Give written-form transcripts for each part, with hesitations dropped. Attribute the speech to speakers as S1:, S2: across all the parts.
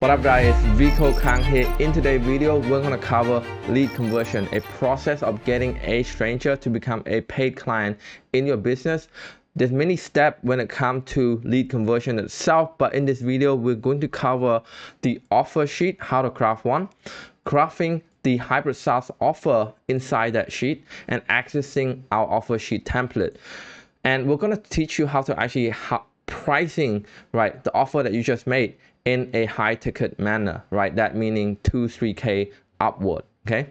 S1: What up guys, Vico Khang here. In today's video, we're going to cover lead conversion, a process of getting a stranger to become a paid client in your business. There's many steps when it comes to lead conversion itself, but in this video, we're going to cover the offer sheet, how to craft one, crafting the hybrid SaaS offer inside that sheet, and accessing our offer sheet template. And we're going to teach you how to actually pricing, right, the offer that you just made in a high ticket manner, right? That meaning 2-3K upward, okay?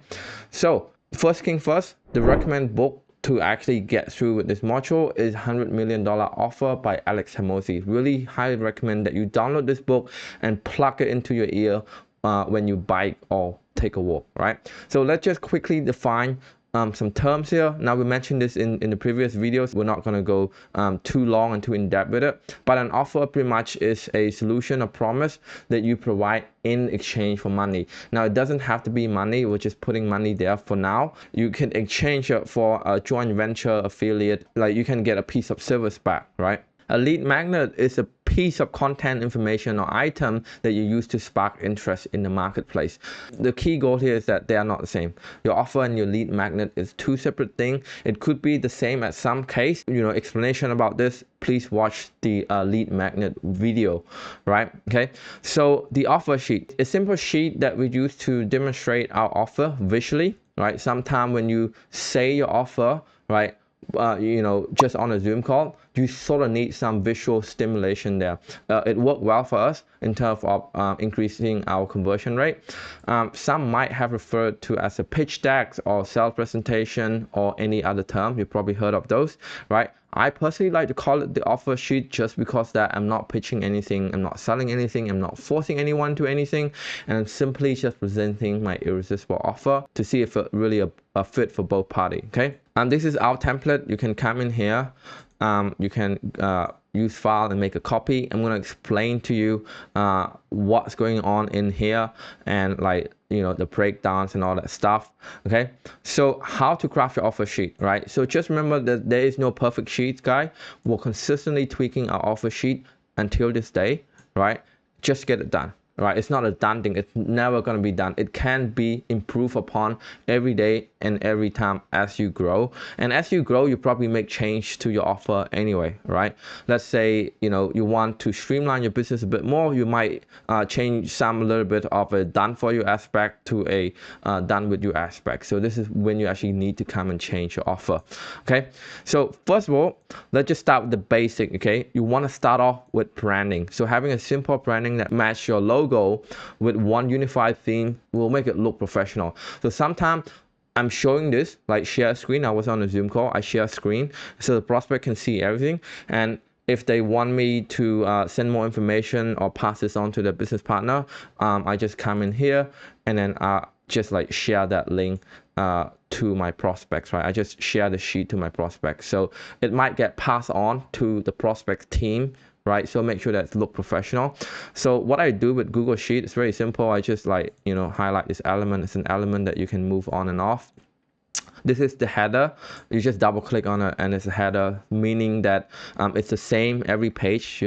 S1: So first thing first, the recommended book to actually get through with this module is $100 Million Offer by Alex Hormozi. Really highly recommend that you download this book and plug it into your ear when you bike or take a walk, right? So let's just quickly define some terms here. Now we mentioned this in the previous videos. We're not going to go too long and too in depth with it, but an offer pretty much is a solution, a promise that you provide in exchange for money. Now it doesn't have to be money, we're just putting money there for now. You can exchange it for a joint venture, affiliate, like you can get a piece of service back, right? A lead magnet is a piece of content, information, or item that you use to spark interest in the marketplace. The key goal here is that they are not the same. Your offer and your lead magnet is two separate things. It could be the same at some case. Explanation about this, please watch the lead magnet video, right? Okay, so the offer sheet, a simple sheet that we use to demonstrate our offer visually, right? Sometimes when you say your offer, right, just on a Zoom call, you sort of need some visual stimulation there. It worked well for us in terms of increasing our conversion rate. Some might have referred to as a pitch deck or sales presentation or any other term. You probably heard of those, right? I personally like to call it the offer sheet just because that I'm not pitching anything, I'm not selling anything, I'm not forcing anyone to anything, and I'm simply just presenting my irresistible offer to see if it really a fit for both parties, okay? And this is our template. You can come in here, you can use file and make a copy. I'm going to explain to you what's going on in here and the breakdowns and all that stuff, okay? So how to craft your offer sheet, right? So just remember that there is no perfect sheet, guy. We're consistently tweaking our offer sheet until this day, right? Just get it done. Right, it's not a done thing. It's never going to be done. It can be improved upon every day and every time as you grow. And as you grow, you probably make change to your offer anyway, right? Let's say you want to streamline your business a bit more. You might change a little bit of a done for you aspect to a done with you aspect. So this is when you actually need to come and change your offer. Okay. So first of all, let's just start with the basic. Okay, you want to start off with branding. So having a simple branding that matches your logo with one unified theme will make it look professional. So sometimes I'm showing this like share screen. I was on a Zoom call, I share screen so the prospect can see everything, and if they want me to send more information or pass this on to their business partner, I just come in here and then just like share that link to my prospects, right? I just share the sheet to my prospects, so it might get passed on to the prospect team, right? So make sure that it looks professional. So what I do with Google Sheet is very simple. I just highlight this element. It's an element that you can move on and off. This is the header. You just double click on it and it's a header, meaning that it's the same every page,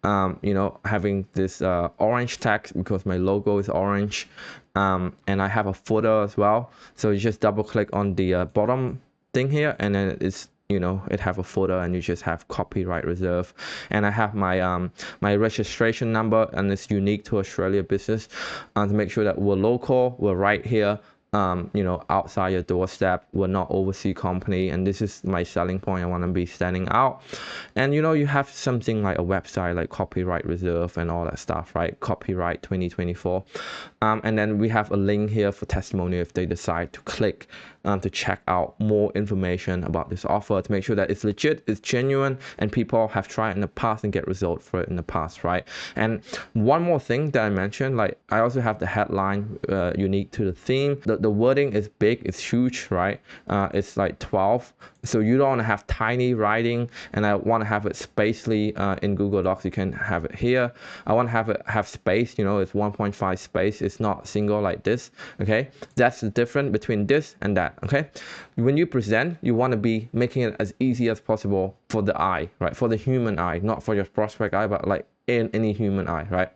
S1: having this orange text because my logo is orange, and I have a footer as well. So you just double click on the bottom thing here, and then it's it have a footer, and you just have copyright reserve. And I have my my registration number, and it's unique to Australia business, to make sure that we're local, we're right here, outside your doorstep. We're not overseas company, and this is my selling point. I want to be standing out. And you have something like a website like copyright reserve and all that stuff, right? Copyright 2024. And then we have a link here for testimony if they decide to click to check out more information about this offer, to make sure that it's legit, it's genuine, and people have tried in the past and get results for it in the past, right? And one more thing that I mentioned, like I also have the headline unique to the theme. The wording is big, it's huge, right? It's like 12. So you don't want to have tiny writing, and I want to have it spacely in Google Docs. You can have it here. I want to have it have space, it's 1.5 space. It's not single like this, okay? That's the difference between this and that, okay? When you present, you want to be making it as easy as possible for the eye, right? For the human eye, not for your prospect eye, but like in any human eye, right?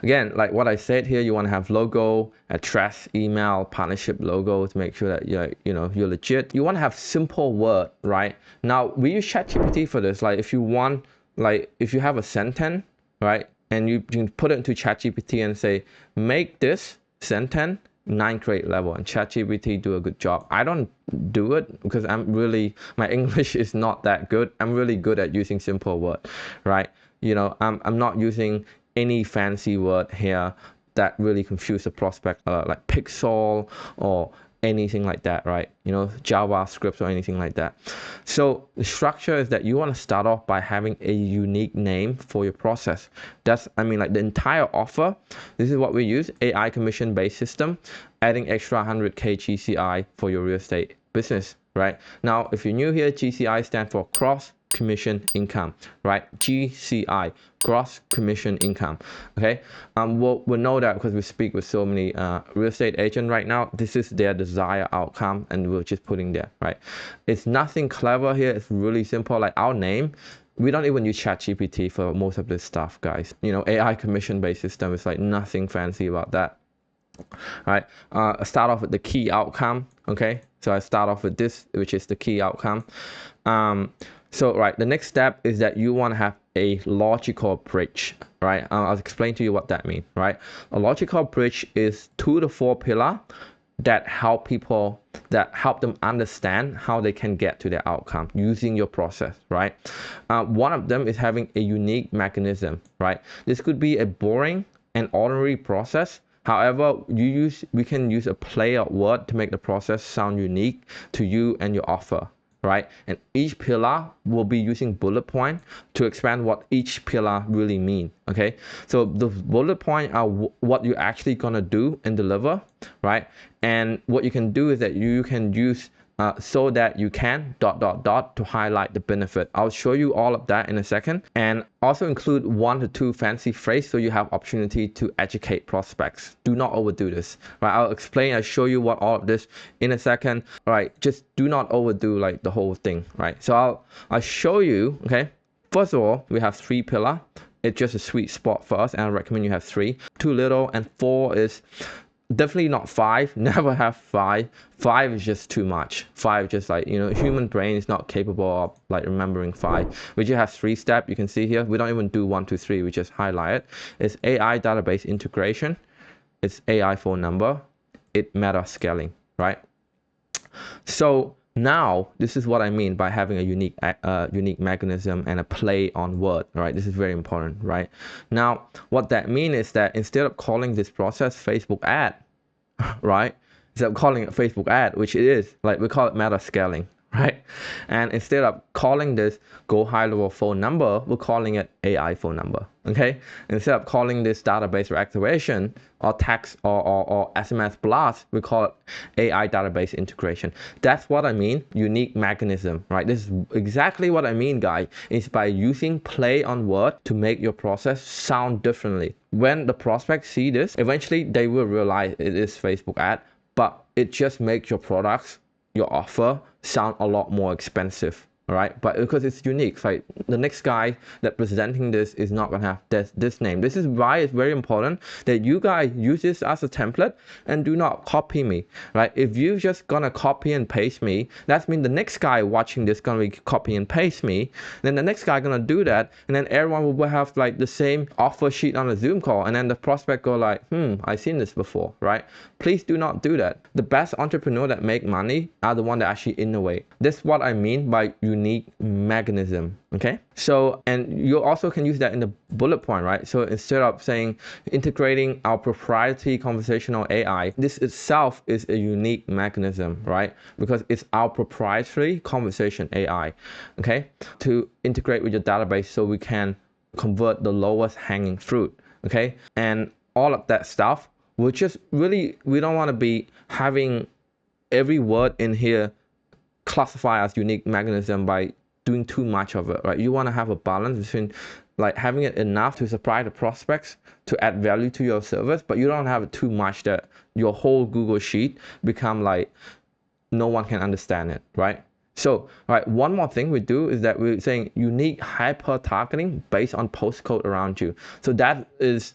S1: Again, like what I said here, you want to have logo, address, email, partnership logo to make sure that you're legit. You want to have simple word, right? Now we use ChatGPT for this. Like if you have a sentence, right, and you can put it into ChatGPT and say, make this sentence 9th grade level, and ChatGPT do a good job. I don't do it because my English is not that good. I'm really good at using simple word, right? I'm not using any fancy word here that really confuse the prospect, like pixel or anything like that, right? JavaScript or anything like that. So the structure is that you want to start off by having a unique name for your process. Like the entire offer, this is what we use, AI commission based system, adding extra 100K GCI for your real estate business, right? Now, if you're new here, GCI stands for gross commission income, right? GCI, gross commission income. Okay, we'll know that because we speak with so many real estate agents right now. This is their desired outcome, and we're just putting there, right? It's nothing clever here. It's really simple. Like our name, we don't even use ChatGPT for most of this stuff, guys. AI commission based system is like nothing fancy about that. Right, I start off with the key outcome. Okay, so I start off with this, which is the key outcome. So the next step is that you want to have a logical bridge, right? I'll explain to you what that means, right? A logical bridge is 2 to 4 pillars that help them understand how they can get to their outcome using your process, right? One of them is having a unique mechanism, right? This could be a boring and ordinary process. However, we can use a play of word to make the process sound unique to you and your offer, right? And each pillar will be using bullet point to expand what each pillar really mean. Okay, so the bullet point are what you're actually gonna do and deliver, right? And what you can do is that you can use so that you can ... to highlight the benefit. I'll show you all of that in a second, and also include 1 to 2 fancy phrases so you have opportunity to educate prospects. Do not overdo this, right? I'll show you what all of this in a second, right? Just do not overdo like the whole thing, right? So I'll show you. Okay, first of all, we have 3 pillars. It's just a sweet spot for us, and I recommend you have 3. Too little, and 4 is definitely not 5. Never have 5. 5 is just too much. 5 just like, human brain is not capable of like remembering 5. We just have 3 steps. You can see here, we don't even do 1, 2, 3. We just highlight it. It's AI database integration. It's AI phone number. It meta scaling, right? So now, this is what I mean by having a unique mechanism and a play on word, right? This is very important, right? Now, what that means is that instead of calling this process Facebook ad, right? Instead of calling it Facebook ad, which it is, like we call it meta scaling, right? And instead of calling this GoHighlevel phone number, we're calling it AI phone number, okay? Instead of calling this database reactivation or text or SMS blast, we call it AI database integration. That's what I mean, unique mechanism, right? This is exactly what I mean, guys. It's by using play on word to make your process sound differently. When the prospects see this, eventually they will realize it is Facebook ad, but it just makes your products, your offer, sound a lot more expensive, all right? But because it's unique, like the next guy that presenting this is not gonna have this name. This is why it's very important that you guys use this as a template and do not copy me, right? If you're just gonna copy and paste me, that means the next guy watching this gonna be copy and paste me. Then the next guy gonna do that, and then everyone will have like the same offer sheet on a Zoom call, and then the prospect go like, I've seen this before, right? Please do not do that. The best entrepreneur that make money are the one that actually innovate. That's what I mean by unique mechanism, okay? So, and you also can use that in the bullet point, right? So instead of saying integrating our proprietary conversational AI, this itself is a unique mechanism, right? Because it's our proprietary conversation AI, okay? To integrate with your database so we can convert the lowest hanging fruit, okay? And all of that stuff, we don't want to be having every word in here classify as unique mechanism by doing too much of it, right? You want to have a balance between like having it enough to surprise the prospects to add value to your service, but you don't have it too much that your whole Google sheet become like no one can understand it, right? So, right, one more thing we do is that we're saying unique hyper targeting based on postcode around you. So that is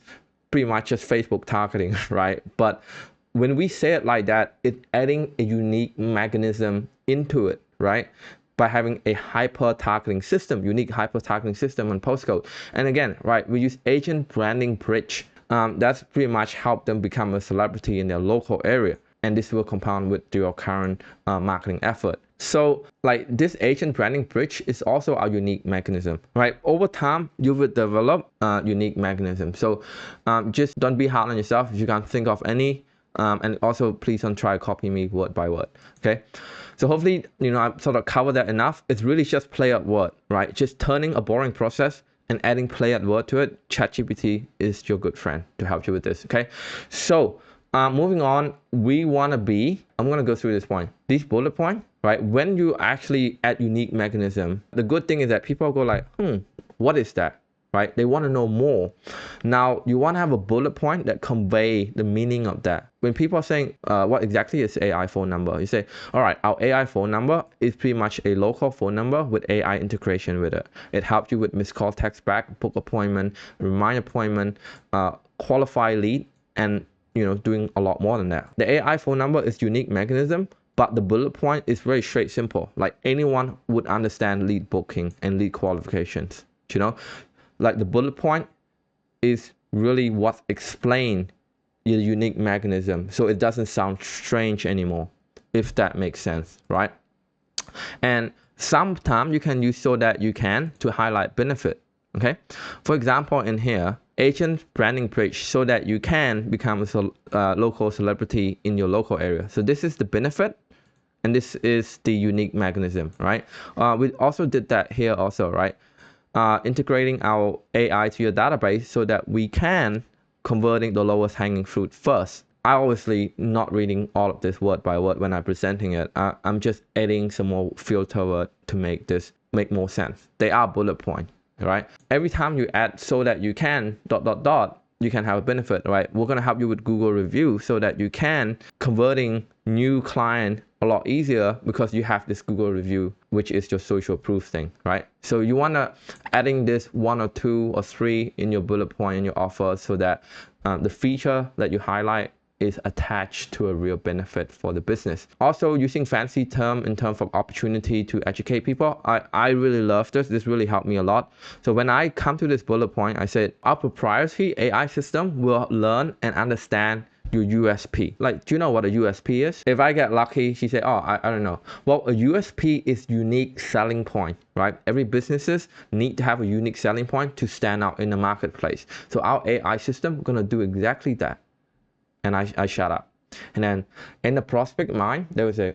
S1: pretty much just Facebook targeting, right? But when we say it like that, it's adding a unique mechanism into it, right? By having a hyper-targeting system, unique hyper-targeting system on postcode. And again, right, we use agent branding bridge. That's pretty much help them become a celebrity in their local area. And this will compound with your current marketing effort. So like this agent branding bridge is also a unique mechanism, right? Over time, you will develop a unique mechanism. So just don't be hard on yourself if you can't think of any. And also please don't try to copy me word by word, okay? So hopefully, I sort of covered that enough. It's really just play at word, right? Just turning a boring process and adding play at word to it. ChatGPT is your good friend to help you with this, okay? So moving on, we want to be, I'm going to go through this point. These bullet point, right? When you actually add unique mechanism, the good thing is that people go like, what is that? Right? They want to know more. Now, you want to have a bullet point that convey the meaning of that. When people are saying, what exactly is AI phone number? You say, all right, our AI phone number is pretty much a local phone number with AI integration with it. It helps you with missed call, text back, book appointment, remind appointment, qualify lead, and doing a lot more than that. The AI phone number is unique mechanism, but the bullet point is very straight, simple. Like anyone would understand lead booking and lead qualifications, Like the bullet point is really what explains your unique mechanism. So it doesn't sound strange anymore, if that makes sense, right? And sometimes you can use so that you can to highlight benefit, okay? For example, in here, agent branding bridge so that you can become a local celebrity in your local area. So this is the benefit. And this is the unique mechanism, right? We also did that here also, right? Integrating our AI to your database so that we can converting the lowest hanging fruit first. I obviously not reading all of this word by word when I'm presenting it. I'm just adding some more filter word to make this make more sense. They are bullet point, right? Every time you add so that you can ... you can have a benefit, right? We're gonna help you with Google review so that you can converting new client a lot easier because you have this Google review, which is your social proof thing, right? So you wanna adding this 1 or 2 or 3 in your bullet point in your offer so that the feature that you highlight is attached to a real benefit for the business. Also using fancy term in terms of opportunity to educate people. I really love this. This really helped me a lot. So when I come to this bullet point, I said our proprietary AI system will learn and understand your USP. Like, do you know what a USP is? If I get lucky, she said, oh, I don't know. Well, a USP is unique selling point, right? Every businesses need to have a unique selling point to stand out in the marketplace. So our AI system gonna do exactly that. And I shut up. And then in the prospect mind, they would say,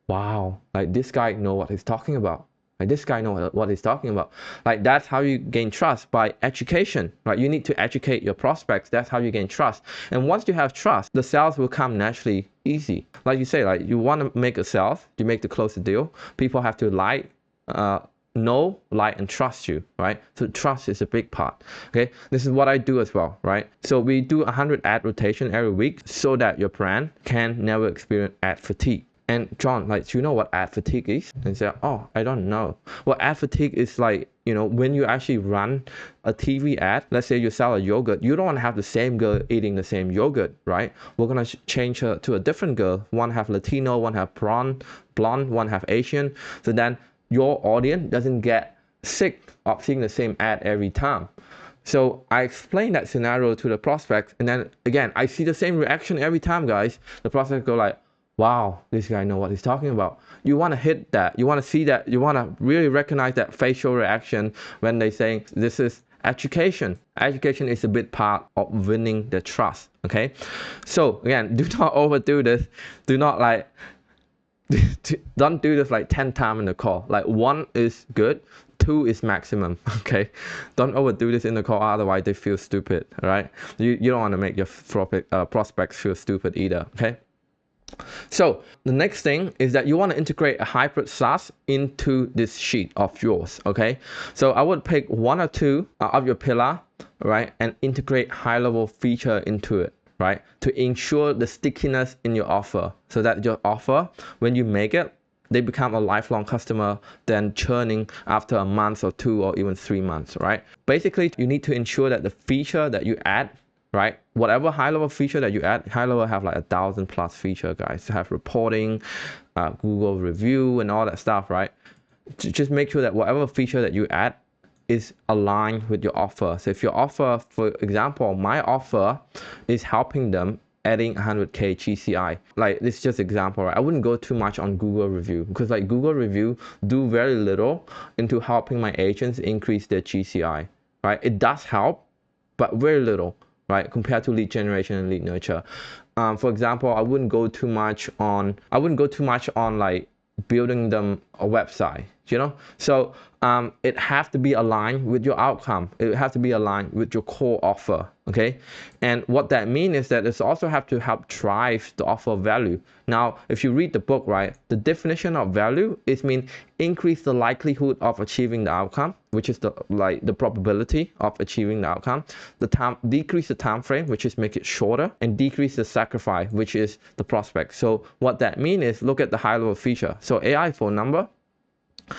S1: wow, like this guy know what he's talking about. Like this guy know what he's talking about. Like that's how you gain trust, by education, right? You need to educate your prospects. That's how you gain trust. And once you have trust, the sales will come naturally easy. Like you say, like you want to make a sales, you make the close the deal. People have to know, like, and trust you, right? So trust is a big part, okay? This is what I do as well, right? So we do 100 ad rotation every week so that your brand can never experience ad fatigue. And John, like, do you know what ad fatigue is? And say, oh, I don't know. Well, ad fatigue is like, when you actually run a TV ad, let's say you sell a yogurt, you don't want to have the same girl eating the same yogurt, right? We're going to change her to a different girl. One have Latino, one have blonde, one have Asian. So then your audience doesn't get sick of seeing the same ad every time. So I explain that scenario to the prospects, and then again, I see the same reaction every time, guys. The prospects go like, wow, this guy knows what he's talking about. You want to hit that. You want to see that. You want to really recognize that facial reaction when they say this is education. Education is a big part of winning the trust, okay? So again, do not overdo this. Do not like, don't do this like 10 times in the call. Like 1 is good, 2 is maximum, okay? Don't overdo this in the call, otherwise they feel stupid, all right? You don't want to make your prospects feel stupid either, okay? So the next thing is that you want to integrate a hybrid SaaS into this sheet of yours, okay? So I would pick 1 or 2 of your pillar, right? And integrate high-level feature into it, right? To ensure the stickiness in your offer so that your offer, when you make it, they become a lifelong customer than churning after a month or 2 or even 3 months, right? Basically, you need to ensure that the feature that you add right? Whatever high-level feature that you add, Highlevel have like 1,000+ feature, guys, to have reporting, Google review, and all that stuff, right? Just make sure that whatever feature that you add is aligned with your offer. So if your offer, for example, my offer is helping them adding 100K GCI. Like this is just example, right? I wouldn't go too much on Google review because like Google review do very little into helping my agents increase their GCI, right? It does help, but very little, right? Compared to lead generation and lead nurture. For example, I wouldn't go too much on like building them a website, you know? So it has to be aligned with your outcome. It has to be aligned with your core offer, okay? And what that means is that it's also have to help drive the offer value. Now, if you read the book, right, the definition of value is mean increase the likelihood of achieving the outcome, which is the probability of achieving the outcome. The time, decrease the time frame, which is make it shorter, and decrease the sacrifice, which is the prospect. So what that means is look at the high-level feature. So AI phone number,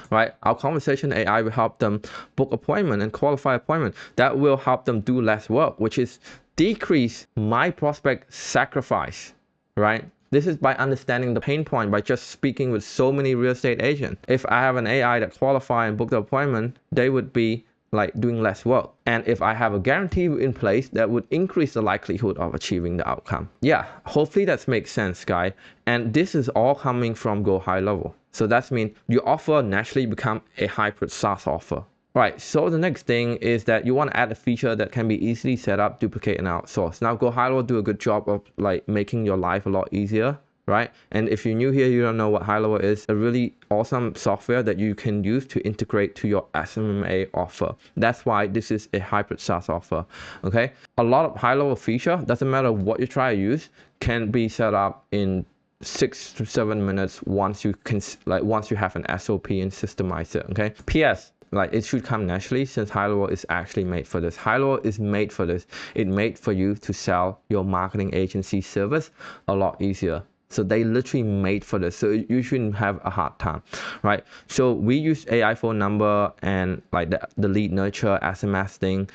S1: right? Our conversation AI will help them book appointment and qualify appointment. That will help them do less work, which is decrease my prospect sacrifice, right? This is by understanding the pain point by just speaking with so many real estate agents. If I have an AI that qualify and book the appointment, they would be like doing less work. And if I have a guarantee in place, that would increase the likelihood of achieving the outcome. Yeah, hopefully that makes sense, guys. And this is all coming from GoHighlevel. So that means your offer naturally become a hybrid SaaS offer. Right, so the next thing is that you want to add a feature that can be easily set up, duplicate, and outsource. Now, GoHighlevel do a good job of like making your life a lot easier, right? And if you're new here, you don't know what Highlevel is, a really awesome software that you can use to integrate to your SMMA offer. That's why this is a hybrid SaaS offer, okay? A lot of high-level feature, doesn't matter what you try to use, can be set up in 6 to 7 minutes once you have an SOP and systemize it, okay? PS, like it should come naturally since Highlevel is actually made for this. Highlevel is made for this. It's made for you to sell your marketing agency service a lot easier. So they literally made for this. So you shouldn't have a hard time, right? So we use AI phone number and like the lead nurture SMS thing.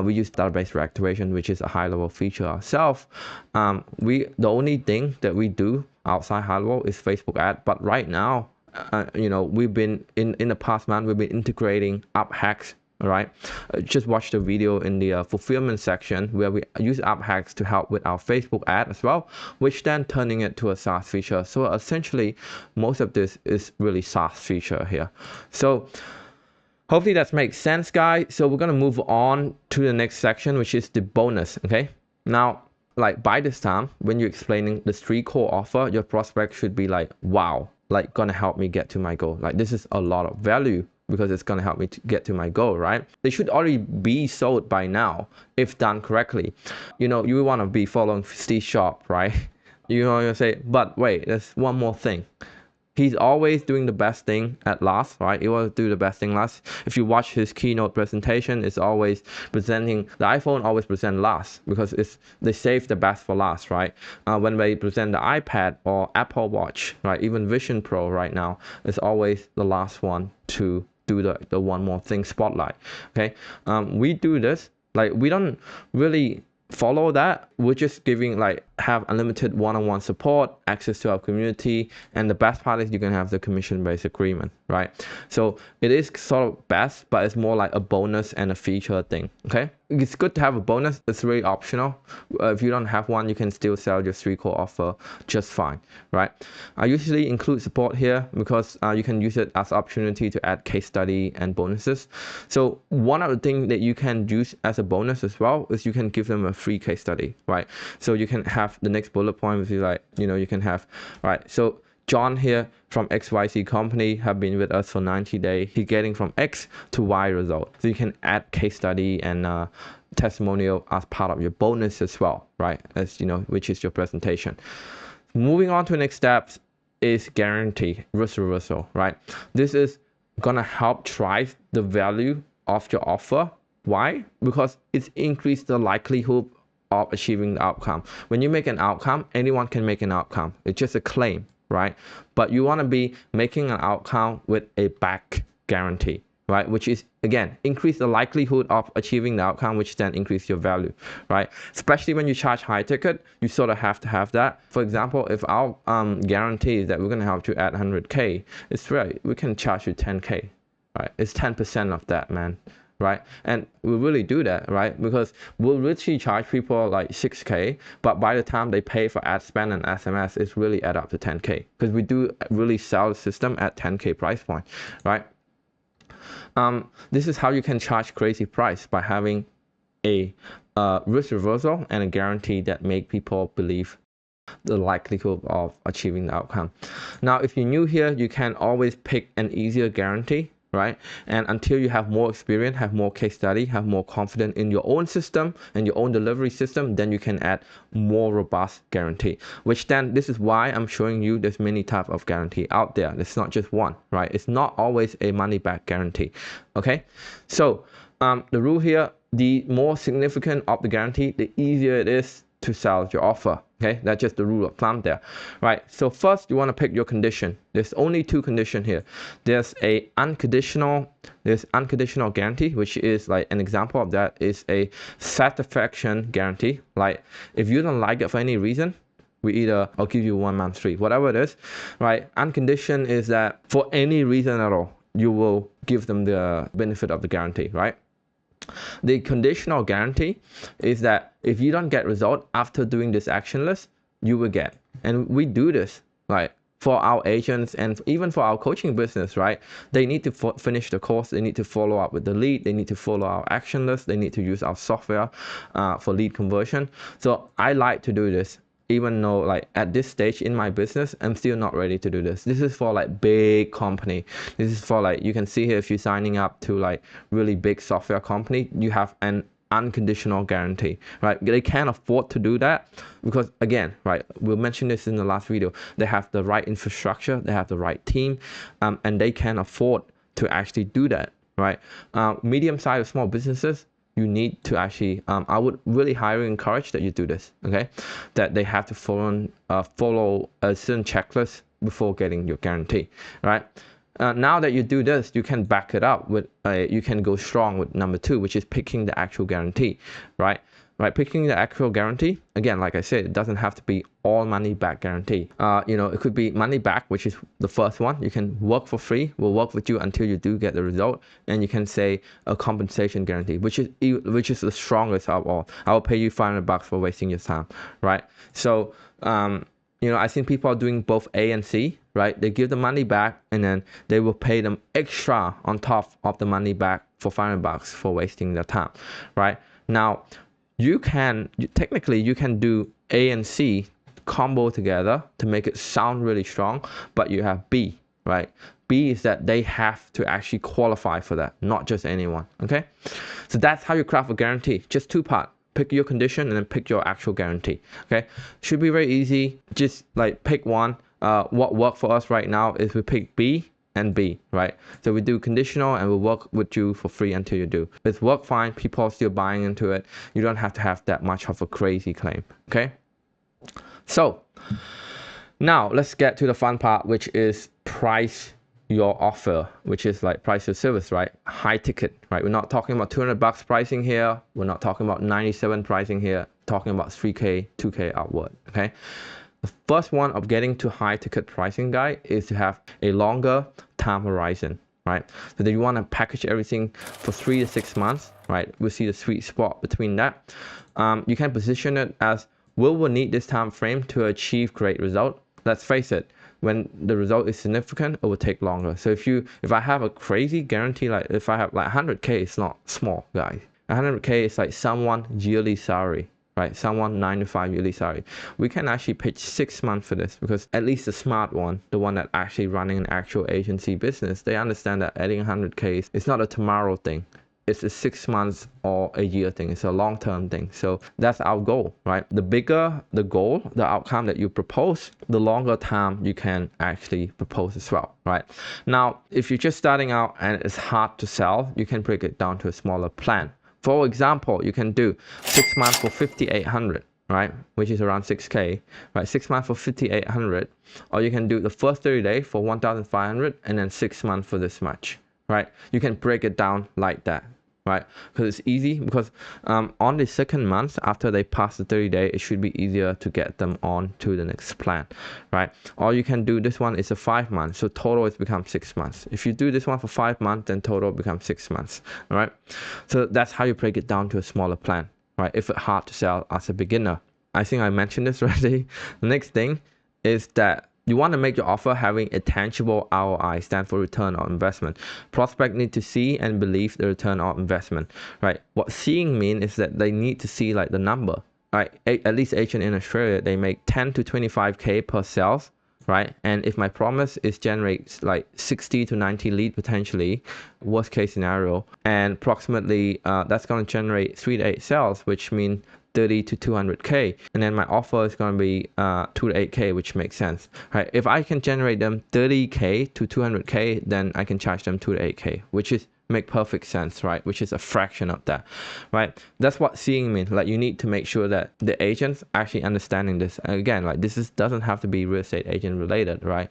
S1: We use database reactivation, which is a high-level feature ourselves. The only thing that we do outside Highlevel is Facebook ad. But right now, you know, we've been in the past month, we've been integrating app hacks, right? Just watch the video in the fulfillment section where we use app hacks to help with our Facebook ad as well, which then turning it to a SaaS feature. So essentially, most of this is really SaaS feature here. So hopefully that makes sense, guys. So we're gonna move on to the next section, which is the bonus, okay? Now, like by this time, when you're explaining the 3 core offer, your prospect should be like, wow, like gonna help me get to my goal. Like this is a lot of value because it's gonna help me to get to my goal, right? They should already be sold by now if done correctly. You know, you wanna be following Steve Jobs, right? You know, you say, but wait, there's one more thing. He's always doing the best thing at last, right? He will do the best thing last. If you watch his keynote presentation, it's always presenting, the iPhone always present last because they save the best for last, right? When they present the iPad or Apple Watch, right? Even Vision Pro right now, it's always the last one to do the one more thing spotlight, okay? We do this, like we don't really follow that. We're just giving like have unlimited one-on-one support, access to our community, and the best part is you can have the commission-based agreement, right? So it is sort of best, but it's more like a bonus and a feature thing, okay? It's good to have a bonus. It's really optional. If you don't have one, you can still sell your 3 core offer just fine, right? I usually include support here because you can use it as an opportunity to add case study and bonuses. So one of the things that you can use as a bonus as well is you can give them a free case study, right? So you can have the next bullet point with you, like, you know, you can have, right? So John here from XYZ company have been with us for 90 days. He's getting from X to Y result. So you can add case study and testimonial as part of your bonus as well, right? As you know, which is your presentation. Moving on to the next steps is guarantee risk reversal, right? This is gonna help drive the value of your offer. Why? Because it's increased the likelihood of achieving the outcome. When you make an outcome, anyone can make an outcome. It's just a claim, right? But you want to be making an outcome with a back guarantee, right? Which is, again, increase the likelihood of achieving the outcome, which then increase your value, right? Especially when you charge high ticket, you sort of have to have that. For example, if our guarantee is that we're going to help you at 100K, it's right, we can charge you 10K, right? It's 10% of that, man. Right? And we really do that, right? Because we'll literally charge people like 6K, but by the time they pay for ad spend and SMS, it's really add up to 10K, because we do really sell the system at 10K price point, right? This is how you can charge crazy price, by having a risk reversal and a guarantee that make people believe the likelihood of achieving the outcome. Now, if you're new here, you can always pick an easier guarantee, right? And until you have more experience, have more case study, have more confidence in your own system and your own delivery system, then you can add more robust guarantee, which then, this is why I'm showing you there's many types of guarantee out there. It's not just one, right? It's not always a money back guarantee, okay? So the rule here, the more significant of the guarantee, the easier it is to sell your offer. Okay, that's just the rule of thumb there, right? So first, you want to pick your condition. There's only two conditions here. There's unconditional guarantee, which is like an example of that is a satisfaction guarantee. Like if you don't like it for any reason, I'll give you 1 month free, whatever it is, right? Unconditional is that for any reason at all, you will give them the benefit of the guarantee, right? The conditional guarantee is that if you don't get result after doing this action list, you will get. And we do this, right? For our agents and even for our coaching business, right? They need to finish the course. They need to follow up with the lead. They need to follow our action list. They need to use our software for lead conversion. So I like to do this, even though like at this stage in my business, I'm still not ready to do this. This is for like big company. This is for like, you can see here, if you're signing up to like really big software company, you have an unconditional guarantee, right? They can't afford to do that because, again, right, we'll mention this in the last video, they have the right infrastructure, they have the right team, and they can afford to actually do that, right? Medium-sized small businesses, you need to actually, I would really highly encourage that you do this, okay? That they have to follow a certain checklist before getting your guarantee, right? Now that you do this, you can back it up with, you can go strong with number 2, which is picking the actual guarantee, right? Right, picking the actual guarantee, again, like I said, it doesn't have to be all money back guarantee. You know, it could be money back, which is the first one. You can work for free. We'll work with you until you do get the result. And you can say a compensation guarantee, which is the strongest of all. I will pay you $500 for wasting your time, right? So, you know, I think people are doing both A and C, right? They give the money back and then they will pay them extra on top of the money back for $500 for wasting their time, right? Now, technically you can do A and C combo together to make it sound really strong, but you have B, right? B is that they have to actually qualify for that, not just anyone, okay? So that's how you craft a guarantee, just 2 parts. Pick your condition and then pick your actual guarantee, okay? Should be very easy, just like pick one. What worked for us right now is we pick B and B, right? So we do conditional and we'll work with you for free until you do. It's work fine, people are still buying into it. You don't have to have that much of a crazy claim, okay? So now let's get to the fun part, which is price your offer, which is like price your service, right? High ticket, right? We're not talking about $200 pricing here. We're not talking about 97 pricing here. Talking about 3K, 2K outward, okay? The first one of getting to high ticket pricing guy is to have a longer time horizon, right? So that you want to package everything for 3 to 6 months, right? We'll see the sweet spot between that. You can position it as, we will need this time frame to achieve great result. Let's face it, when the result is significant, it will take longer. So if I have a crazy guarantee, like if I have like 100K, it's not small, guys. 100K is like someone yearly salary, right? Someone 9 to 5 yearly salary. We can actually pitch 6 months for this, because at least the smart one, the one that actually running an actual agency business, they understand that adding 100K is not a tomorrow thing. It's a 6 months or a year thing. It's a long-term thing. So that's our goal, right? The bigger the goal, the outcome that you propose, the longer time you can actually propose as well, right? Now, if you're just starting out and it's hard to sell, you can break it down to a smaller plan. For example, you can do 6 months for 5,800, right? Which is around 6K, right? 6 months for 5,800, or you can do the first 30 days for 1,500 and then 6 months for this much, right? You can break it down like that, right? Because it's easy, because on the second month after they pass the 30 day, it should be easier to get them on to the next plan, right? Or you can do this one is a 5 months, so total it's become 6 months. If you do this one for 5 months, then total becomes 6 months, all right? So that's how you break it down to a smaller plan, right? If it's hard to sell as a beginner. I think I mentioned this already. The next thing is that you want to make your offer having a tangible ROI, stand for return on investment. Prospect need to see and believe the return on investment, right? What seeing mean is that they need to see like the number, right? At least agent in Australia, they make 10 to 25K per sales, right? And if my promise is generates like 60 to 90 lead potentially, worst case scenario, and approximately that's going to generate 3 to 8 sales, which mean 30 to 200K, and then my offer is going to be 2 to 8K, which makes sense, right? If I can generate them 30K to 200K, then I can charge them 2 to 8K, which is make perfect sense, right? Which is a fraction of that, right? That's what seeing means. Like you need to make sure that the agents actually understanding this. And again, like this is doesn't have to be real estate agent related, right?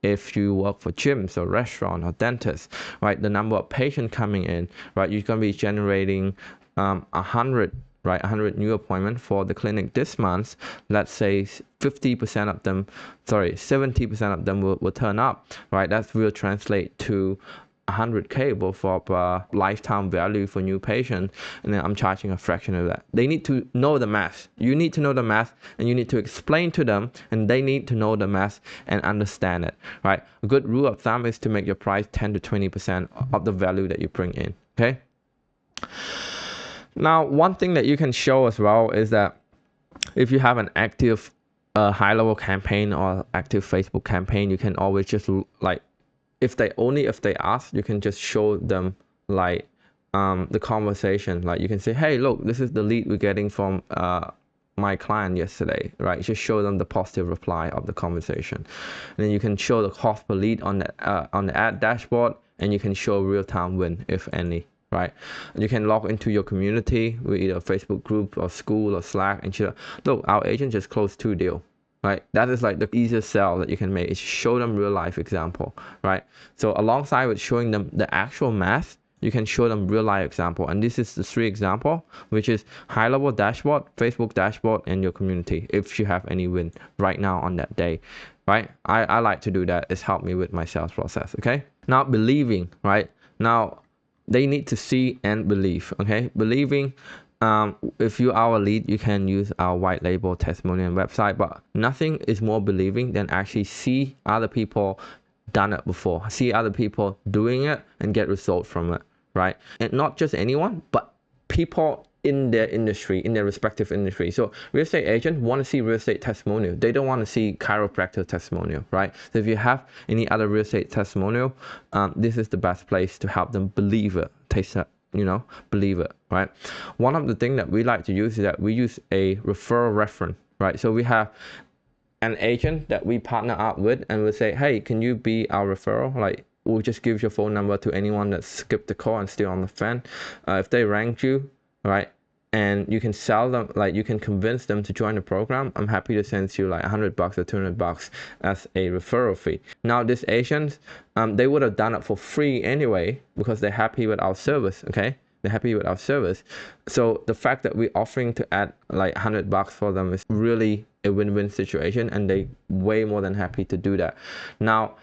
S1: If you work for gyms or restaurant or dentists, right? The number of patients coming in, right? You're going to be generating 100, right, 100 new appointments for the clinic this month. Let's say 50% of them, 70% of them will turn up, right? That will translate to 100K both for lifetime value for new patient, and then I'm charging a fraction of that. They need to know the math. You need to know the math, and you need to explain to them, and they need to know the math and understand it, right? A good rule of thumb is to make your price 10 to 20% of the value that you bring in, okay? Now, one thing that you can show as well is that if you have an active high-level campaign or active Facebook campaign, you can always just like, if they ask, you can just show them like the conversation. Like you can say, hey, look, this is the lead we're getting from my client yesterday, right? Just show them the positive reply of the conversation. And then you can show the cost per lead on the ad dashboard, and you can show real-time win, if any. Right, and you can log into your community with either a Facebook group or school or Slack and show, look, our agent just closed 2 deals. Right, that is like the easiest sell that you can make is show them real life example, right? So alongside with showing them the actual math, you can show them real life example, and this is the 3 example, which is high level dashboard, Facebook dashboard, and your community. If you have any win right now on that day, right? I like to do that. It's helped me with my sales process. Okay, now believing, right? Now they need to see and believe, okay? Believing, if you are a lead, you can use our Whitelabel testimonial website, but nothing is more believing than actually see other people done it before, see other people doing it and get results from it, right? And not just anyone, but people in their industry, in their respective industry. So real estate agent want to see real estate testimonial. They don't want to see chiropractor testimonial, right? So if you have any other real estate testimonial, this is the best place to help them believe it, taste it, believe it, right? One of the things that we like to use is that we use a referral reference, right? So we have an agent that we partner up with, and we'll say, hey, can you be our referral? Like, we'll just give your phone number to anyone that skipped the call and still on the fence. If they rank you, right, and you can sell them, like you can convince them to join the program, I'm happy to send you like $100 or $200 as a referral fee. Now these agents, they would have done it for free anyway because they're happy with our service, okay? They're happy with our service. So the fact that we're offering to add like $100 for them is really a win-win situation, and they way more than happy to do that. Now,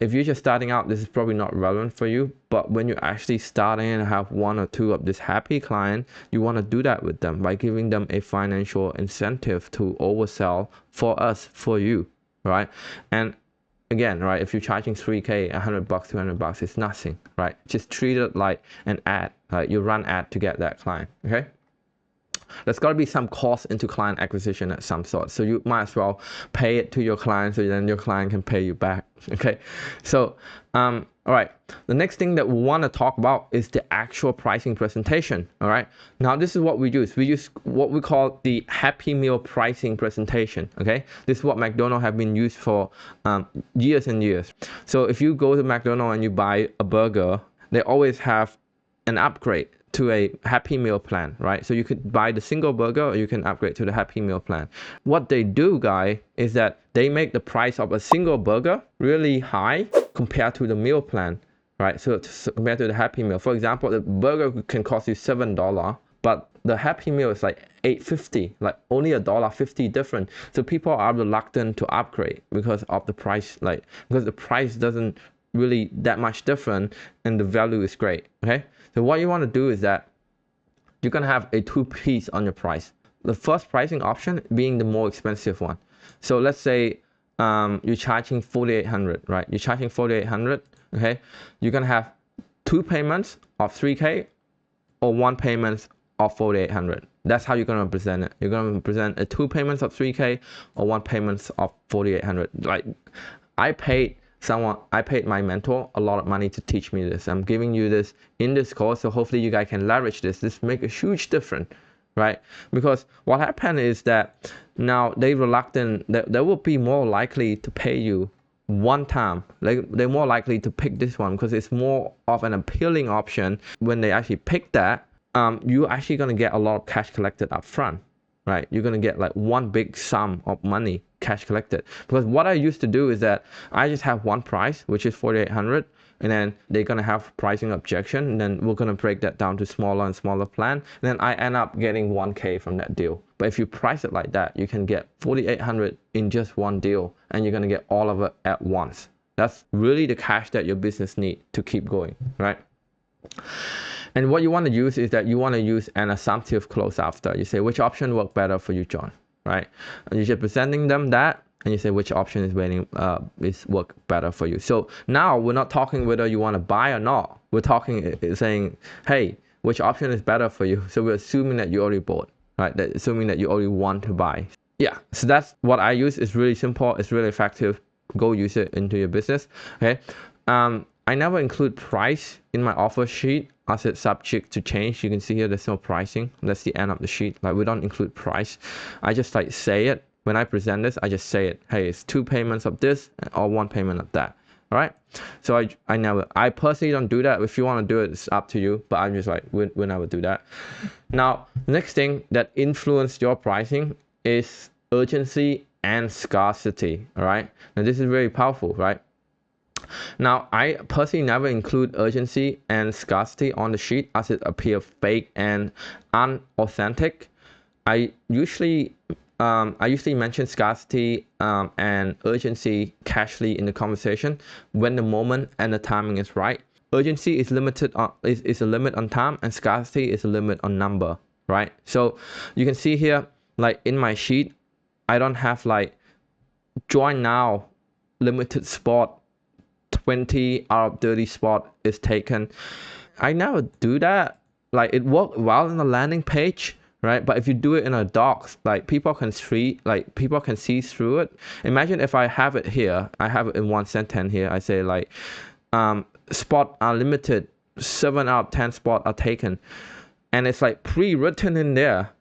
S1: if you're just starting out, this is probably not relevant for you, but when you're actually starting and have 1 or 2 of this happy client, you want to do that with them by giving them a financial incentive to oversell for us, for you, right? And again, right, if you're charging 3K, $100, $200, it's nothing, right? Just treat it like an ad, right? You run ad to get that client, okay? There's got to be some cost into client acquisition at some sort. So you might as well pay it to your client so then your client can pay you back. Okay. So, all right. The next thing that we want to talk about is the actual pricing presentation. All right. Now, this is what we use. We use what we call the Happy Meal pricing presentation. Okay. This is what McDonald's have been used for years and years. So if you go to McDonald's and you buy a burger, they always have an upgrade to a Happy Meal plan, right? So you could buy the single burger or you can upgrade to the Happy Meal plan. What they do, guys, is that they make the price of a single burger really high compared to the meal plan, right? So compared to the Happy Meal, for example, the burger can cost you $7, but the Happy Meal is like $8.50, like only $1.50 different. So people are reluctant to upgrade because of the price, like because the price doesn't really that much different and the value is great. Okay, so what you want to do is that you're gonna have a two-piece on your price. The first pricing option being the more expensive one. So let's say you're charging 4,800, right? You're charging 4,800. Okay, you're gonna have two payments of 3K or one payment of 4,800. That's how you're gonna present it. You're gonna present a two payments of 3K or one payment of 4,800. Like I paid my mentor a lot of money to teach me this. I'm giving you this in this course, so hopefully you guys can leverage this. This make a huge difference, right? Because what happened is that now they reluctant, they will be more likely to pay you one time. They're more likely to pick this one because it's more of an appealing option. When they actually pick that, you're actually gonna get a lot of cash collected up front, right? You're gonna get like one big sum of money cash collected. Because what I used to do is that I just have one price, which is 4,800, and then they're gonna have pricing objection, and then we're gonna break that down to smaller and smaller plan, and then I end up getting 1K from that deal. But if you price it like that, you can get 4,800 in just one deal, and you're gonna get all of it at once. That's really the cash that your business needs to keep going, right? And what you want to use is that you want to use an assumptive close after. You say, which option work better for you, John, right? And you're just presenting them that, and you say which option is work better for you. So now we're not talking whether you want to buy or not. We're talking saying, hey, which option is better for you? So we're assuming that you already bought, right? Assuming that you already want to buy. Yeah, so that's what I use. It's really simple. It's really effective. Go use it into your business, okay? I never include price in my offer sheet as it's subject to change. You can see here there's no pricing. That's the end of the sheet. Like we don't include price. I just like say it. When I present this, I just say it. Hey, it's two payments of this or one payment of that. All right. So I personally don't do that. If you want to do it, it's up to you. But I'm just like, we never do that. Now, the next thing that influenced your pricing is urgency and scarcity. All right. Now this is very powerful, right? Now, I personally never include urgency and scarcity on the sheet as it appears fake and unauthentic. I usually mention scarcity and urgency casually in the conversation when the moment and the timing is right. Urgency is limited on is a limit on time, and scarcity is a limit on number, right? So you can see here, like in my sheet, I don't have like join now, limited spot, 20 out of 30 spot is taken. I never do that. Like it worked well in the landing page, right? But if you do it in a docs, like people can see through it. Imagine if I have it here, I have it in one sentence here. I say like, spot are limited, 7 out of 10 spot are taken, and it's like pre-written in there.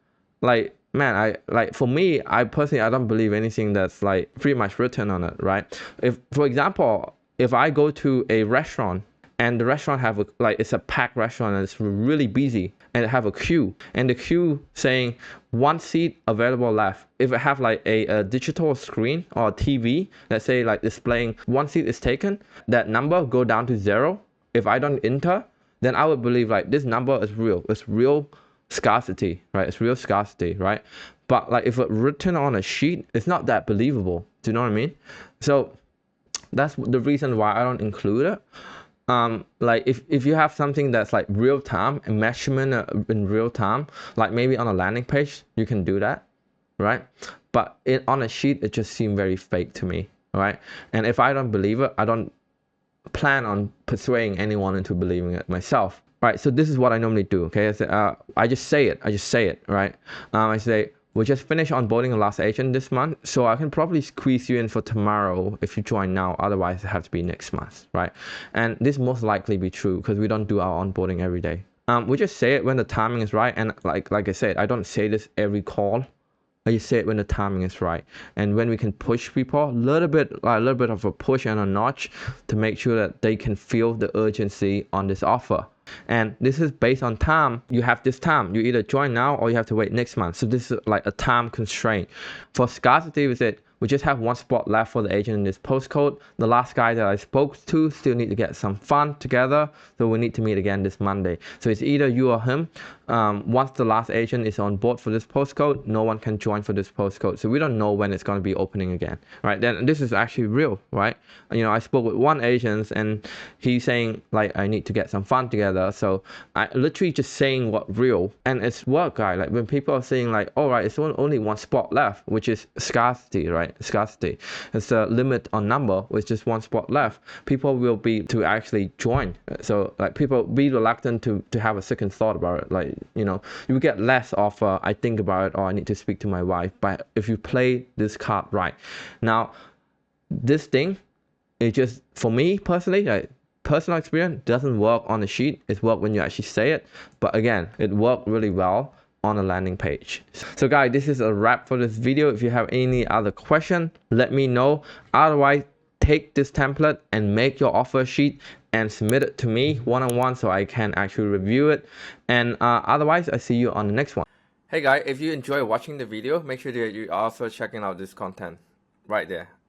S1: Like, man, for me, I personally, I don't believe anything that's like pretty much written on it, right? If, for example, if I go to a restaurant and the restaurant have it's a packed restaurant and it's really busy and it have a queue, and the queue saying one seat available left. If it have like a digital screen or a TV, let's say like displaying one seat is taken, that number go down to 0. If I don't enter, then I would believe like this number is real. It's real scarcity, right? It's real scarcity, right? But like if it's written on a sheet, it's not that believable. Do you know what I mean? So that's the reason why I don't include it. Like if you have something that's like real time and measurement in real time, like maybe on a landing page, you can do that, right? But on a sheet, it just seemed very fake to me, right? And if I don't believe it, I don't plan on persuading anyone into believing it myself, right? So this is what I normally do, okay? I just say it, right? I say, we just finished onboarding the last agent this month, so I can probably squeeze you in for tomorrow if you join now. Otherwise, it has to be next month, right? And this most likely be true because we don't do our onboarding every day. We just say it when the timing is right, and like I said, I don't say this every call. I just say it when the timing is right, and when we can push people a little bit of a push and a notch to make sure that they can feel the urgency on this offer. And this is based on time. You have this time. You either join now or you have to wait next month. So this is like a time constraint. For scarcity, we said We just have one spot left for the agent in this postcode. The last guy that I spoke to still need to get some fund together, so we need to meet again this Monday. So it's either you or him. Once the last agent is on board for this postcode, no one can join for this postcode. So we don't know when it's going to be opening again, right? Then this is actually real, right? You know, I spoke with one agent and he's saying like, I need to get some fund together. So I literally just saying what real, and it's work, guy. Like when people are saying like, all right, it's only one spot left, which is scarcity, right? Scarcity. It's a limit on number with just one spot left. People will be to actually join. So like people be reluctant to have a second thought about it. Like, you know, you get less of I think about it, or I need to speak to my wife. But if you play this card right, now this thing, it just, for me personally, like personal experience, doesn't work on the sheet. It works when you actually say it. But again, it worked really well on a landing page. So guys, this is a wrap for this video. If you have any other question, let me know. Otherwise, take this template and make your offer sheet and submit it to me one-on-one so I can actually review it. And otherwise, I see you on the next one. Hey guys, if you enjoy watching the video, make sure that you also checking out this content right there.